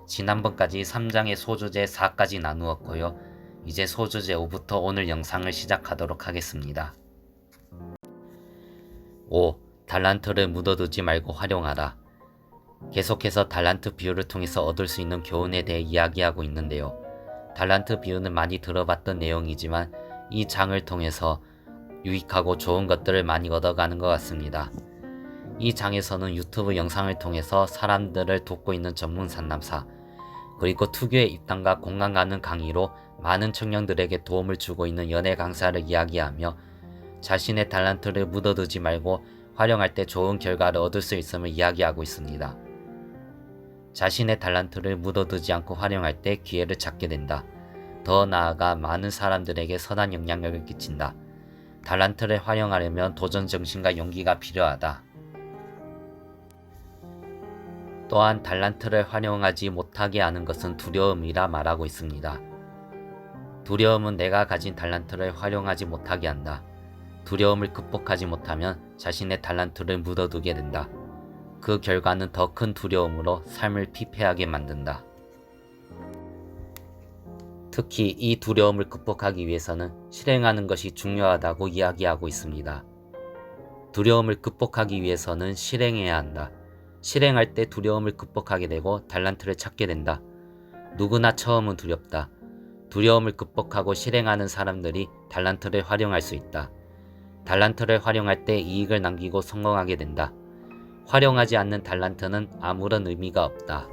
지난번까지 3장의 소주제 4까지 나누었고요. 이제 소주제 5부터 오늘 영상을 시작하도록 하겠습니다. 5. 달란트를 묻어두지 말고 활용하라. 계속해서 달란트 비유를 통해서 얻을 수 있는 교훈에 대해 이야기하고 있는데요. 달란트 비유는 많이 들어봤던 내용이지만 이 장을 통해서 유익하고 좋은 것들을 많이 얻어가는 것 같습니다. 이 장에서는 유튜브 영상을 통해서 사람들을 돕고 있는 전문 상담사, 그리고 투교의 입당과 공감 가는 강의로 많은 청년들에게 도움을 주고 있는 연애 강사를 이야기하며 자신의 달란트를 묻어두지 말고 활용할 때 좋은 결과를 얻을 수 있음을 이야기하고 있습니다. 자신의 달란트를 묻어두지 않고 활용할 때 기회를 찾게 된다. 더 나아가 많은 사람들에게 선한 영향력을 끼친다. 달란트를 활용하려면 도전 정신과 용기가 필요하다. 또한 달란트를 활용하지 못하게 하는 것은 두려움이라 말하고 있습니다. 두려움은 내가 가진 달란트를 활용하지 못하게 한다. 두려움을 극복하지 못하면 자신의 달란트를 묻어두게 된다. 그 결과는 더 큰 두려움으로 삶을 피폐하게 만든다. 특히 이 두려움을 극복하기 위해서는 실행하는 것이 중요하다고 이야기하고 있습니다. 두려움을 극복하기 위해서는 실행해야 한다. 실행할 때 두려움을 극복하게 되고 달란트를 찾게 된다. 누구나 처음은 두렵다. 두려움을 극복하고 실행하는 사람들이 달란트를 활용할 수 있다. 달란트를 활용할 때 이익을 남기고 성공하게 된다. 활용하지 않는 달란트는 아무런 의미가 없다.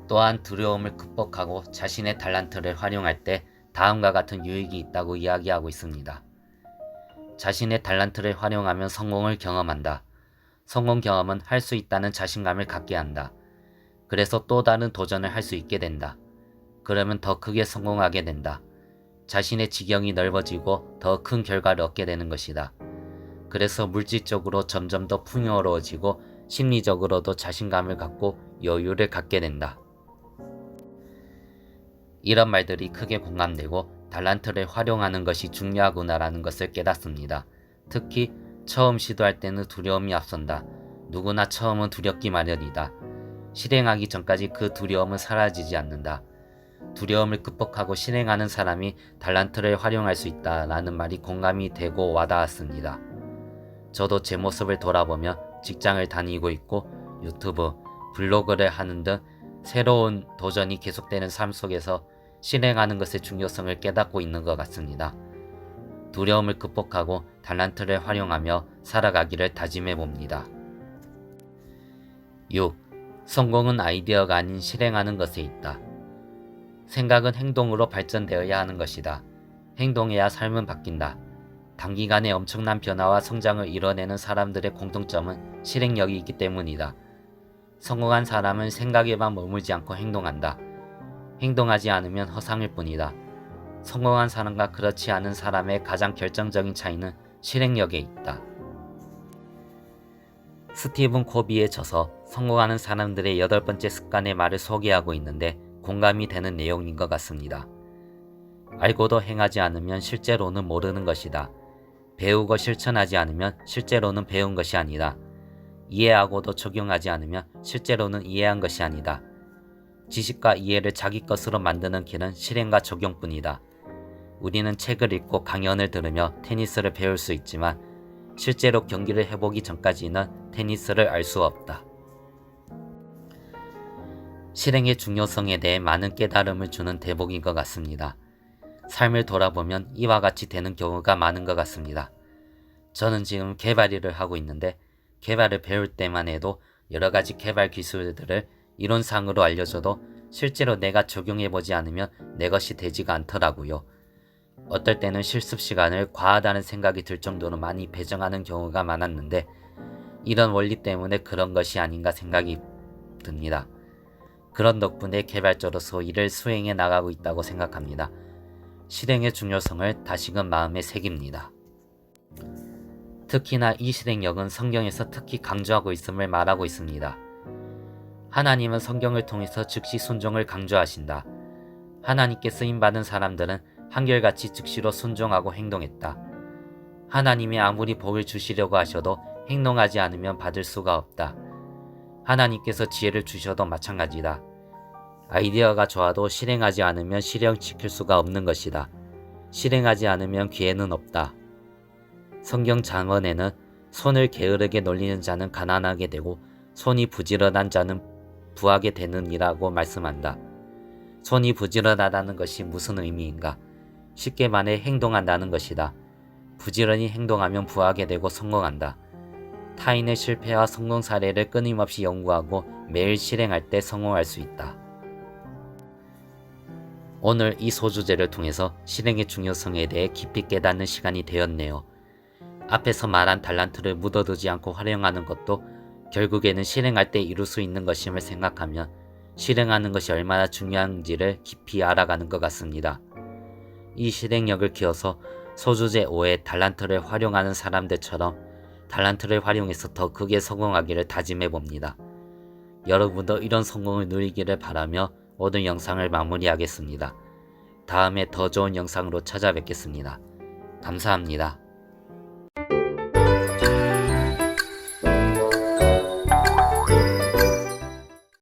또한 두려움을 극복하고 자신의 달란트를 활용할 때 다음과 같은 유익이 있다고 이야기하고 있습니다. 자신의 달란트를 활용하면 성공을 경험한다. 성공 경험은 할 수 있다는 자신감을 갖게 한다. 그래서 또 다른 도전을 할 수 있게 된다. 그러면 더 크게 성공하게 된다. 자신의 지경이 넓어지고 더 큰 결과를 얻게 되는 것이다. 그래서 물질적으로 점점 더 풍요로워지고 심리적으로도 자신감을 갖고 여유를 갖게 된다. 이런 말들이 크게 공감되고 달란트를 활용하는 것이 중요하구나라는 것을 깨닫습니다. 특히 처음 시도할 때는 두려움이 앞선다. 누구나 처음은 두렵기 마련이다. 실행하기 전까지 그 두려움은 사라지지 않는다. 두려움을 극복하고 실행하는 사람이 달란트를 활용할 수 있다라는 말이 공감이 되고 와닿았습니다. 저도 제 모습을 돌아보며 직장을 다니고 있고 유튜브, 블로그를 하는 등 새로운 도전이 계속되는 삶 속에서 실행하는 것의 중요성을 깨닫고 있는 것 같습니다. 두려움을 극복하고 달란트를 활용하며 살아가기를 다짐해 봅니다. 6. 성공은 아이디어가 아닌 실행하는 것에 있다. 생각은 행동으로 발전되어야 하는 것이다. 행동해야 삶은 바뀐다. 단기간에 엄청난 변화와 성장을 이뤄내는 사람들의 공통점은 실행력이 있기 때문이다. 성공한 사람은 생각에만 머물지 않고 행동한다. 행동하지 않으면 허상일 뿐이다. 성공한 사람과 그렇지 않은 사람의 가장 결정적인 차이는 실행력에 있다. 스티븐 코비의 저서 성공하는 사람들의 8번째 습관의 말을 소개하고 있는데 공감이 되는 내용인 것 같습니다. 알고도 행하지 않으면 실제로는 모르는 것이다. 배우고 실천하지 않으면 실제로는 배운 것이 아니다. 이해하고도 적용하지 않으면 실제로는 이해한 것이 아니다. 지식과 이해를 자기 것으로 만드는 길은 실행과 적용뿐이다. 우리는 책을 읽고 강연을 들으며 테니스를 배울 수 있지만 실제로 경기를 해보기 전까지는 테니스를 알 수 없다. 실행의 중요성에 대해 많은 깨달음을 주는 대목인 것 같습니다. 삶을 돌아보면 이와 같이 되는 경우가 많은 것 같습니다. 저는 지금 개발 일을 하고 있는데 개발을 배울 때만 해도 여러 가지 개발 기술들을 이론상으로 알려줘도 실제로 내가 적용해보지 않으면 내 것이 되지가 않더라고요. 어떨 때는 실습 시간을 과하다는 생각이 들 정도로 많이 배정하는 경우가 많았는데 이런 원리 때문에 그런 것이 아닌가 생각이 듭니다. 그런 덕분에 개발자로서 일을 수행해 나가고 있다고 생각합니다. 실행의 중요성을 다시금 마음에 새깁니다. 특히나 이 실행력은 성경에서 특히 강조하고 있음을 말하고 있습니다. 하나님은 성경을 통해서 즉시 순종을 강조하신다. 하나님께 쓰임받은 사람들은 한결같이 즉시로 순종하고 행동했다. 하나님이 아무리 복을 주시려고 하셔도 행동하지 않으면 받을 수가 없다. 하나님께서 지혜를 주셔도 마찬가지다. 아이디어가 좋아도 실행하지 않으면 실현시킬 수가 없는 것이다. 실행하지 않으면 기회는 없다. 성경 잠언에는 손을 게으르게 놀리는 자는 가난하게 되고 손이 부지런한 자는 부하게 되느니라고 말씀한다. 손이 부지런하다는 것이 무슨 의미인가? 쉽게 말해 행동한다는 것이다. 부지런히 행동하면 부하게 되고 성공한다. 타인의 실패와 성공 사례를 끊임없이 연구하고 매일 실행할 때 성공할 수 있다. 오늘 이 소주제를 통해서 실행의 중요성에 대해 깊이 깨닫는 시간이 되었네요. 앞에서 말한 달란트를 묻어두지 않고 활용하는 것도 결국에는 실행할 때 이룰 수 있는 것임을 생각하면 실행하는 것이 얼마나 중요한지를 깊이 알아가는 것 같습니다. 이 실행력을 키워서 소주제 5의 달란트를 활용하는 사람들처럼 달란트를 활용해서 더 크게 성공하기를 다짐해 봅니다. 여러분도 이런 성공을 누리기를 바라며 오늘 영상을 마무리하겠습니다. 다음에 더 좋은 영상으로 찾아뵙겠습니다. 감사합니다.